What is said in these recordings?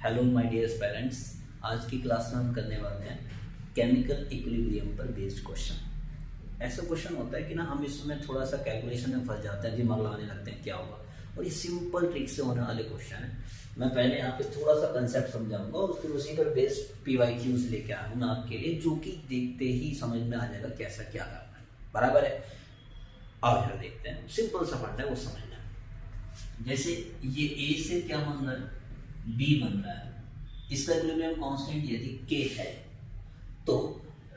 Hello my dear parents. आज की class में हम करने वाले हैं केमिकल इक्विलिब्रियम पर बेस्ड क्वेश्चन। ऐसा क्वेश्चन होता है कि ना हम इसमें थोड़ा सा कैलकुलेशन में फंस जाते हैं, दिमाग लगाने लगते हैं क्या होगा, और ये सिंपल ट्रिक से होने वाले क्वेश्चन है। मैं पहले यहाँ पे थोड़ा सा कंसेप्ट समझाऊंगा और फिर उसी पर बेस्ड PYQs लेके आया हूँ आपके लिए, जो कि देखते ही समझ में आ जाएगा कैसा क्या करना है। बराबर है। आओ जरा देखते हैं, सिंपल सा फंड है वो समझना है। जैसे ये A से क्या बन रहा है, B बन रहा है। इसका इक्विलिब्रियम कांस्टेंट यदि K है तो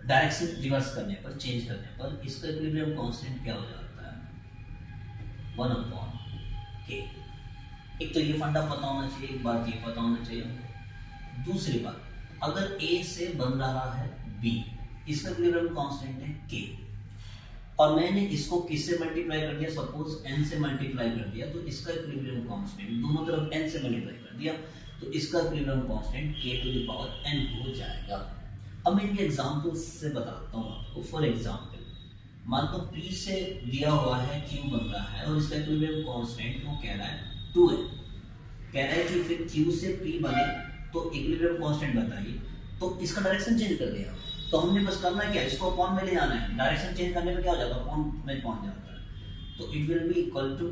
डायरेक्शन रिवर्स करने पर, चेंज करने पर इसका इक्विलिब्रियम कांस्टेंट क्या हो जाता है, 1/K। एक तो ये फंडा पता होना चाहिए, एक बात ये पता होना चाहिए। दूसरी बात, अगर A से बन रहा है B, इसका इक्विलिब्रियम कांस्टेंट है K, और मैंने इसको किससे मल्टीप्लाई कर दिया, सपोज n से मल्टीप्लाई कर दिया, तो इसका इक्विलिब्रियम कांस्टेंट दोनों तरफ n से मल्टीप्लाई कर दिया तो इसका इक्विलिब्रियम कांस्टेंट k⁴n हो जाएगा। अब मैं इनके एग्जांपल्स से बताता हूँ आपको। फॉर एग्जांपल, मान लो P से दिया हुआ है Q बन रहा है और इसका इक्विलिब्रियम कांस्टेंट वो कह रहा है 2 है। कह रहा है कि फिर Q से P बने तो इक्विलिब्रियम कांस्टेंट बताइए, तो इसका डायरेक्शन चेंज कर दिया। तो हमने बस करना क्या है, इसको अपॉन में ले जाना है। डायरेक्शन चेंज करने में क्या हो जाता है, अपॉन में पहुंच जाता है, तो it will be equal to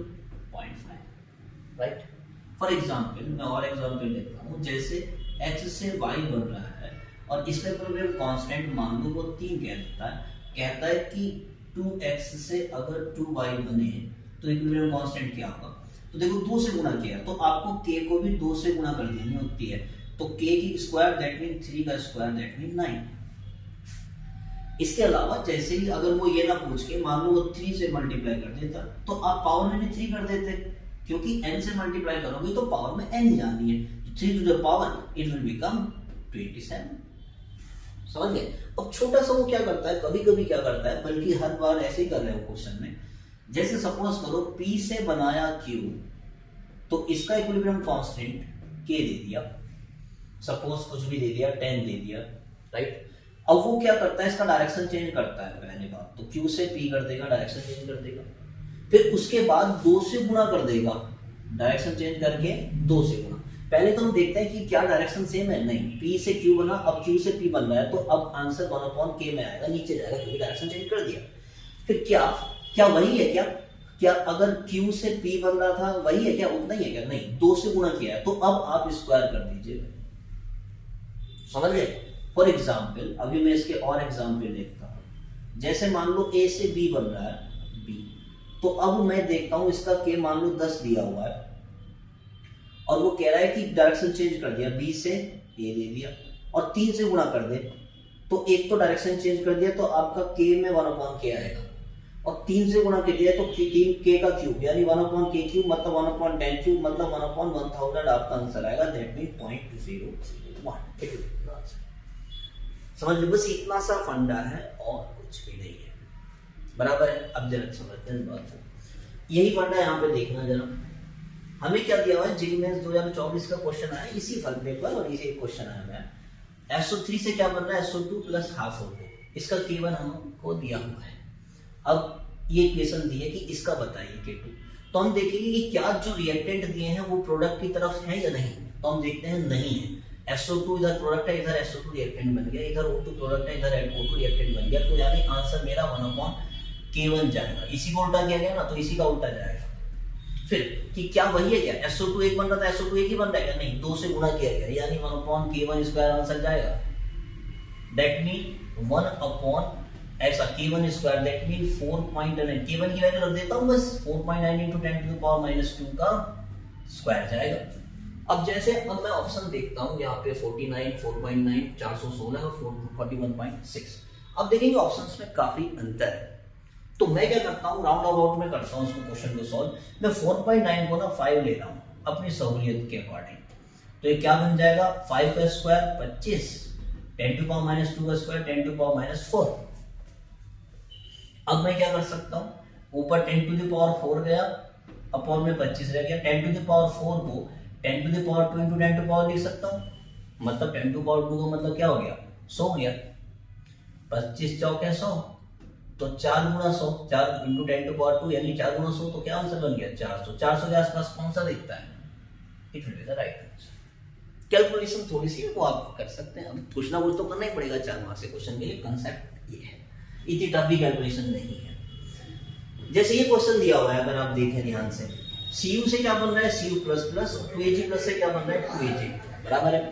0.5, right. For example, मैं और एग्जांपल लेता हूं। जैसे x से y बन रहा है और इसका इक्विलिब्रियम कांस्टेंट मान लो वो 3 कहता है कि 2x से अगर 2y बने तो इक्विलिब्रियम कांस्टेंट क्या होगा। तो देखो 2 से गुणा किया तो आपको k को भी 2 से गुणा कर देनी होती है, तो k की स्क्वायर दैट मीन 3 का स्क्वायर दैट मीन 9। इसके अलावा जैसे ही अगर वो ये ना पूछ के मान लो वो 3 से मल्टीप्लाई कर देता तो आप पावर में भी 3 कर देते, क्योंकि n से मल्टीप्लाई करोगे तो पावर में n जानी है, तो 3 to the power it will become 27। समझ गए। अब छोटा सा वो क्या करता है, कभी कभी क्या करता है, बल्कि हर बार ऐसे ही कर रहे हो क्वेश्चन में। जैसे सपोज करो P से बनाया Q, तो इसका इक्विलिब्रियम कांस्टेंट K दे दिया, सपोज कुछ भी दे दिया, 10 दे दिया, राइट। अब वो क्या करता है, इसका डायरेक्शन चेंज करता है। पहले बात तो Q से P कर देगा, डायरेक्शन चेंज कर देगा, फिर उसके बाद 2 से गुणा कर देगा, डायरेक्शन चेंज करके 2 से गुणा। पहले तो हम देखते हैं कि क्या डायरेक्शन सेम है, नहीं। P से Q बना, अब Q से P बन रहा है, तो अब आंसर 1/K में आएगा, नीचे जाएगा क्योंकि डायरेक्शन चेंज कर दिया। फिर क्या वही है क्या अगर Q से P बन रहा था वही है क्या, उतना ही है क्या, नहीं, 2 से गुणा किया है, तो अब आप स्क्वायर कर दीजिए। समझ गए। फॉर एग्जाम्पल, अभी मैं इसके और एग्जाम्पल देखता हूं। जैसे मान लो A से B बन रहा है B, तो अब मैं देखता हूं इसका K मान लो 10 दिया हुआ है और वो कह रहा है कि डायरेक्शन चेंज कर दिया, B से A दे दिया और 3 से गुणा कर दे, तो एक तो डायरेक्शन चेंज कर दिया तो आपका K में 1/K आएगा, और 3 से गुणा कर दिया तो 3K का क्यूब यानी 1/K क्यूब मतलब 1/10 क्यूब मतलब 1/1000 आपका आंसर आएगा, दैट मीन 0.2001। समझ लो, बस इतना सा फंडा है और कुछ भी नहीं है। बराबर है। अब जरा समझते हैं इस बात को। यही फंडा यहाँ पे देखना जरा। हमें क्या दिया हुआ है, जेईई मेंस 2024 का क्वेश्चन आया इसी फंडे पर और इसी क्वेश्चन आया है। SO3 से क्या बन रहा है, SO2 प्लस हाफ O2, इसका K1 हमको दिया हुआ है। अब ये इक्वेशन दी है कि इसका बताइए K2, तो हम देखेंगे कि क्या जो रिएक्टेंट दिए हैं वो प्रोडक्ट की तरफ है या नहीं। तो हम देखते हैं नहीं है। SO2 इधर प्रोडक्ट है, इधर SO2 रिएक्टेंट बन गया, इधर O2 प्रोडक्ट है, इधर O2 रिएक्टेंट बन गया, तो यानी आंसर मेरा 1/K1 जाएगा। इसी को उल्टा किया गया ना, तो इसी का उल्टा जाएगा। फिर कि क्या वही है क्या, SO2 एक बन रहा था, SO2 एक ही बन रहा है, नहीं, 2 से गुणा किया गया यानी 1/K1 स्क्वायर आंसर जाएगा। दैट मीन 1/ ऐसा K1 square that mean 4.9। K1 की वैल्यू रख देता हूं बस, 4.9 × 10⁻² का स्क्वायर जाएगा। अब जैसे अब मैं ऑप्शन देखता हूं, यहाँ पे 49, 4.9, 416 और 41.6। अब देखेंगे ऑप्शंस में काफी अंतर है, तो मैं क्या करता हूँ, राउंड अबाउट में करता हूँ इसको क्वेश्चन को सॉल्व। मैं 4.9 को ना 5 ले रहा हूँ अपनी सहूलियत के अकॉर्डिंग, तो ये क्या बन जाएगा, 5 का स्क्वायर 25, 10⁻² का स्क्वायर 10⁻4। अब मैं क्या कर सकता हूँ, ऊपर 10⁴ गया, अपॉन में 25 रह गया, 10⁴ को 10⁻² × 10⁻, लिख सकता हूँ, मतलब 10⁻² का मतलब क्या हो गया, 100 गया। 25 चौके 100, तो 4 × 100, 4 × 10⁻² यानी 4 × 100, तो क्या आंसर बन गया 400। 400 के आसपास कौन सा दिखता है, it will be the right answer. Calculation थोड़ी सी वो आप कर सकते हैं, अब कुछ ना कुछ तो करना ही पड़ेगा 4 मार्क्स के क्वेश्चन के लिए। कंसेप्ट ये है, इतनी टफ भी कैलकुलेशन नहीं है। जैसे ये क्वेश्चन दिया हुआ है, अगर आप देखें ध्यान से, Cu से क्या बन रहा है Cu प्लस प्लस, और 2Ag प्लस से क्या बन रहा है 2Ag, बराबर है।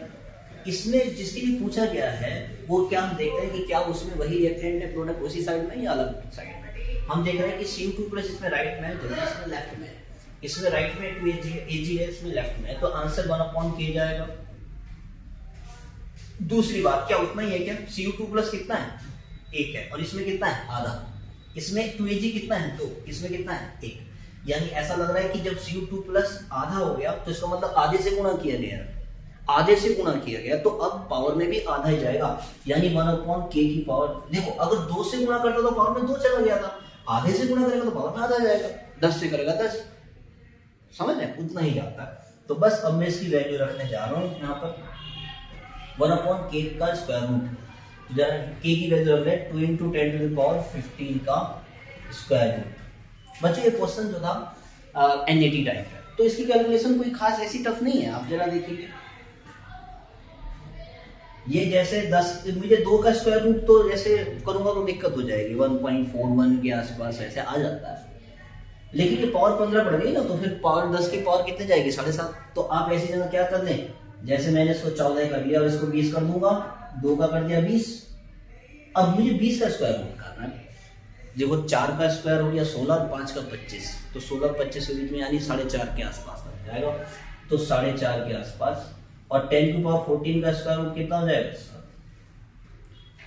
इसमें जिसके लिए पूछा गया है वो क्या हम देखते हैं कि क्या उसमें वही रिएक्टेंट है प्रोडक्ट उसी साइड में या अलग साइड में। हम देख रहे हैं कि Cu2 प्लस इसमें राइट में है, जबकि इसमें लेफ्ट में है। इसमें राइट में 2Ag है, इसमें लेफ्ट में है, तो आंसर 1/k जाएगा। दूसरी बात, क्या उतना ही है क्या? Cu2 प्लस कितना है 1 है, और इसमें कितना है आधा। इसमें 2Ag कितना है 2, इसमें कितना है 1। यानी ऐसा लग रहा है कि जब Cu2 प्लस आधा हो गया तो इसका मतलब आधे से गुणा किया गया, आधे से गुणा किया गया, तो अब पावर में भी आधा ही जाएगा, यानी 1/k की पावर। देखो अगर 2 से गुणा करता तो पावर में 2 चला गया था, आधे से गुणा करेगा तो पावर में आधा जाएगा, 10 से करेगा 10, समझ रहे, उतना ही जाता है। तो बस अब मैं इसकी वैल्यू रखने जा रहा हूँ यहाँ पर 1/k का स्क्वायर रूट, जरा k की वैल्यू रख लें 2 × 10⁻15 का स्क्वायर रूट। बच्चों ये क्वेश्चन जो था NAT टाइप है, तो इसकी कैलकुलेशन कोई खास ऐसी टफ नहीं है। आप जरा देखिए, ये जैसे 10, मुझे 2 का स्क्वायर रूट तो जैसे करूंगा तो दिक्कत हो जाएगी, 1.41 के आसपास ऐसे आ जाता है, लेकिन ये पावर 15 बढ़ गई ना, तो फिर पावर 10 की पावर कितने जाएगी 7.5। तो आप ऐसी जगह क्या कर लें, जैसे मैंने इसको 14 कर लिया और इसको 20 कर दूंगा, 2 का कर दिया 20। अब मुझे 20 का स्क्वायर रूट करना है। देखो 4 का स्क्वायर हो गया 16 और 5 का 25, तो 16 और 25 के बीच में यानी 4.5 के आसपास बन जाएगा, तो 4.5 के आसपास। और 10⁻14 का स्क्वायर रूट कितना हो जाएगा,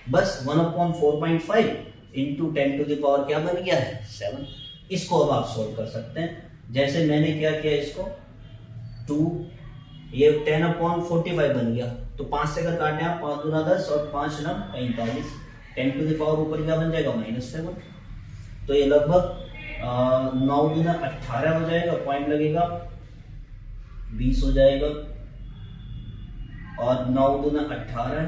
बस 1/4.5 × 10⁻, क्या बन गया है 7। इसको अब आप सोल्व कर सकते हैं, जैसे मैंने क्या किया, इसको 2, ये 10/45 बन गया, तो 5 से अगर काटे आप 5 दूना 10 और 5 9 45, 10⁻, ऊपर क्या बन जाएगा -7, तो ये लगभग 9 दूना 18 हो जाएगा, पॉइंट लगेगा 20 हो जाएगा, और 9 दूना 18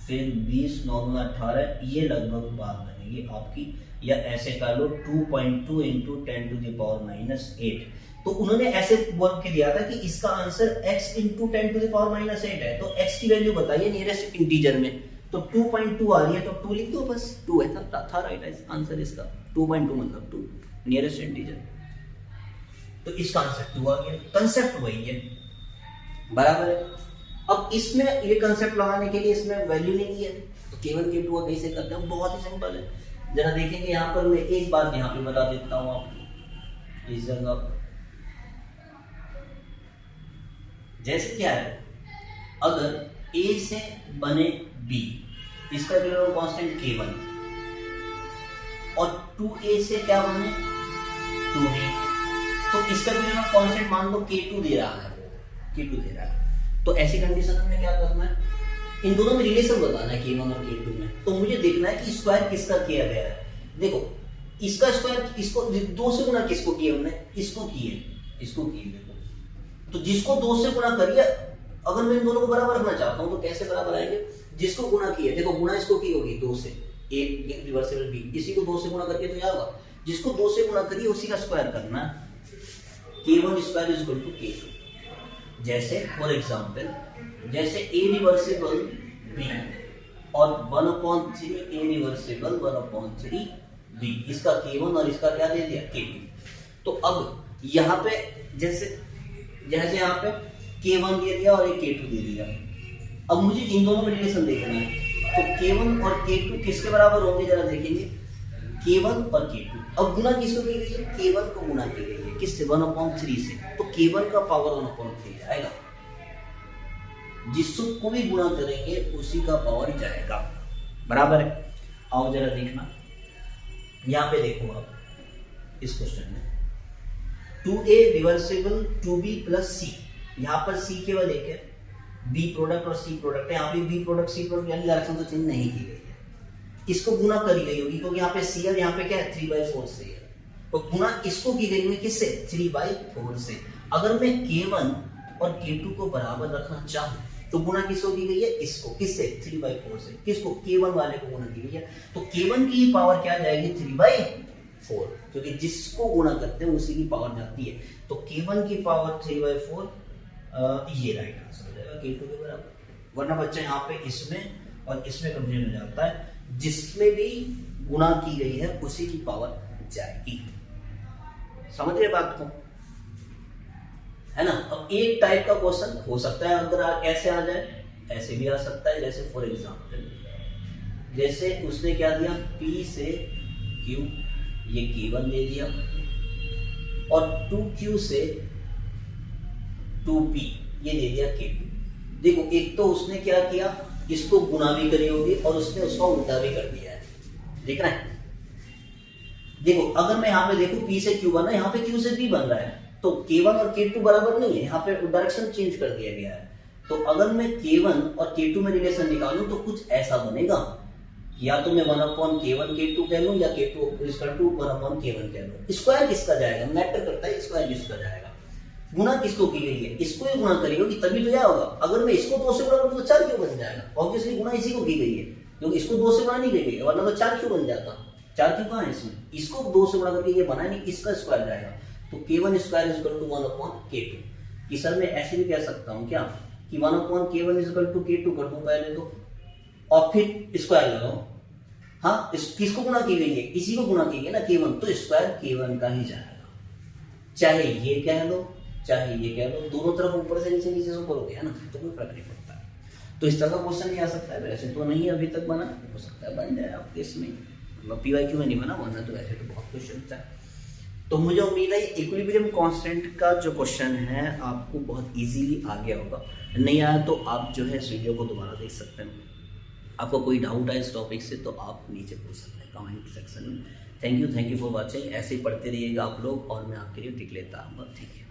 फिर 20, 9 दूना 18, ये लगभग बात बनेगी आपकी, या ऐसे कर लो 2.2 × 10⁻⁸। तो उन्होंने ऐसे बोल के दिया था कि इसका आंसर x × 10⁻⁸ है, तो x की वैल्यू बताइए नियरेस्ट इंटीजर में, तो 2.2 आ रही है, तो 2 लिख दो, बस 2 है था राइट आंसर इसका, 2.2 मतलब 2 नियरेस्ट इंटीजर, तो इसका आंसर 2 आ गया। कंसेप्ट वही है, बराबर है। अब इसमें ये कंसेप्ट लगाने के लिए इसमें वैल्यू नहीं दी है, तो केवल K2 कैसे करते हैं, बहुत ही सिंपल है। जरा देखेंगे यहाँ पर, मैं एक बात यहाँ पे बता देता हूँ आपको इस जगह, जैसे क्या है, अगर A से बने B, इसका मिनिमम कांस्टेंट K1, और 2A से क्या बने 2B, तो इसका मिनिमम कांस्टेंट मान लो K2 दे रहा है, K2 दे रहा है, तो ऐसी कंडीशन में क्या करना है, इन दोनों में रिलेशन बताना है K1 और K2 में। तो मुझे देखना है कि स्क्वायर किसका किया गया है। देखो इसका स्क्वायर, इसको 2 से गुणा किसको किया हमने, इसको किए, इसको किए। देखो तो जिसको 2 से गुणा करिए, अगर मैं इन दोनों को बराबर रखना चाहता हूं तो कैसे बराबर आएंगे, जिसको गुणा किया, देखो गुणा इसको की होगी 2 से, एक रिवर्सिबल B, इसी को 2 से गुणा करके तो क्या होगा, जिसको 2 से गुणा करिए उसी का स्क्वायर करना, K1 square is equal to K2। जैसे फॉर एग्जांपल, जैसे A रिवर्सिबल B और 1/3 A रिवर्सिबल 1/3 B, इसका K1 और इसका क्या दे दिया K2। तो अब यहाँ पे जैसे यहाँ पे K1 दे दिया और एक K2 दे दिया, अब मुझे इन दोनों में रिलेशन देखना है, तो K1 और K2 किसके बराबर होंगे, जरा देखेंगे, K1 और K2। अब गुना किसको की गई है, K1 को गुना की गई है, किससे 1/3 से, तो K1 का पावर 1/3 आएगा, जिसको भी गुणा करेंगे उसी का पावर जाएगा, बराबर है। आओ जरा देखना, यहाँ पे देखो आप इस क्वेश्चन में 2A reversible 2B plus C, यहाँ पर C केवल एक है, B प्रोडक्ट और C प्रोडक्ट है, यहाँ पे B प्रोडक्ट C प्रोडक्ट, यानी डायरेक्शन तो चेंज नहीं की गई है, इसको गुना करी गई होगी, क्योंकि यहाँ पे C है, यहाँ पे क्या है 3/4 से है, तो गुना इसको की गई है किससे, 3/4 से। अगर मैं K1 और K2 को बराबर रखना चाहूँ तो गुना किसको की गई है, इसको, किससे 3/4 से, किसको, K1 वाले को गुना की गई है, तो K1 की पावर क्या जाएगी 3/4, क्योंकि जिसको गुणा करते हैं उसी की पावर जाती है, तो K1 की पावर 3/4 ये राइट आंसर हो जाएगा K2 के बराबर। वरना बच्चा यहाँ पे इसमें और इसमें कंफ्यूजन हो जाता है, जिसमें भी गुणा की गई है उसी की पावर जाएगी। समझ रहे बात को, है ना। अब एक टाइप का क्वेश्चन हो सकता है अगर ऐसे आ जाए, ऐसे भी आ सकता है। जैसे फॉर एग्जाम्पल, जैसे उसने क्या दिया, P से Q, ये K1 दे दिया, और 2Q से 2P ये दे दिया K2। देखो एक तो उसने क्या किया, इसको गुणा भी करी होगी और उसने उसका उल्टा भी कर दिया है, देख रहे हैं। देखो अगर मैं यहाँ पे देखूं P से Q बना, यहाँ पे Q से P बन रहा है, तो K1 और K2 बराबर नहीं है, यहाँ पे डायरेक्शन चेंज कर दिया गया है। तो अगर मैं K1 और K2 में रिलेशन निकालूं तो कुछ ऐसा बनेगा, या तो मैं 1/K1 K2 कह लूं, या K2 1/K1 कह लूं। स्क्वायर किसका जाएगा, मैटर करता है स्क्वायर किसका जाएगा। गुणा किसको की गई है, इसको ही गुणा करी होगी तभी तो क्या होगा। अगर मैं इसको 2 से गुणा करूं तो 4 क्यों बन जाएगा, ऑब्वियसली गुणा इसी को की गई है, क्योंकि इसको 2 से गुणा नहीं की गई है, वरना तो 4 क्यों बन जाता। 4 क्यों कहाँ है इसमें, इसको 2 से गुणा करके ये बनाया नहीं, इसका स्क्वायर जाएगा। तो K1 square is equal to 1/K2। कि सर मैं ऐसे भी कह सकता हूँ क्या, कि 1/K1 is equal to K2 कर दूं पहले तो, और फिर स्क्वायर लगाओ। हाँ, किसको गुणा की गई है, इसी को गुणा की गई ना K1, तो स्क्वायर K1 का ही जाएगा। चाहे ये कह लो चाहे ये कह लो, दोनों तरफ ऊपर से नीचे नीचे से ऊपर हो गया ना, तो कोई फर्क नहीं पड़ता है। तो इस तरह का क्वेश्चन नहीं आ सकता है, वैसे तो नहीं अभी तक बना, हो सकता है बन जाए आपके इसमें, PYQ में नहीं बना, वरना तो वैसे तो बहुत क्वेश्चन था। तो मुझे उम्मीद है इक्विलिब्रियम कांस्टेंट का जो क्वेश्चन है आपको बहुत इजीली आ गया होगा। नहीं आया तो आप जो है इस वीडियो को दोबारा देख सकते हैं। आपको कोई डाउट है इस टॉपिक से तो आप नीचे पूछ सकते हैं कमेंट सेक्शन में। Thank you for watching. ऐसे ही पढ़ते रहिएगा आप लोग, और मैं आपके लिए टिक लेता हूँ, ठीक है।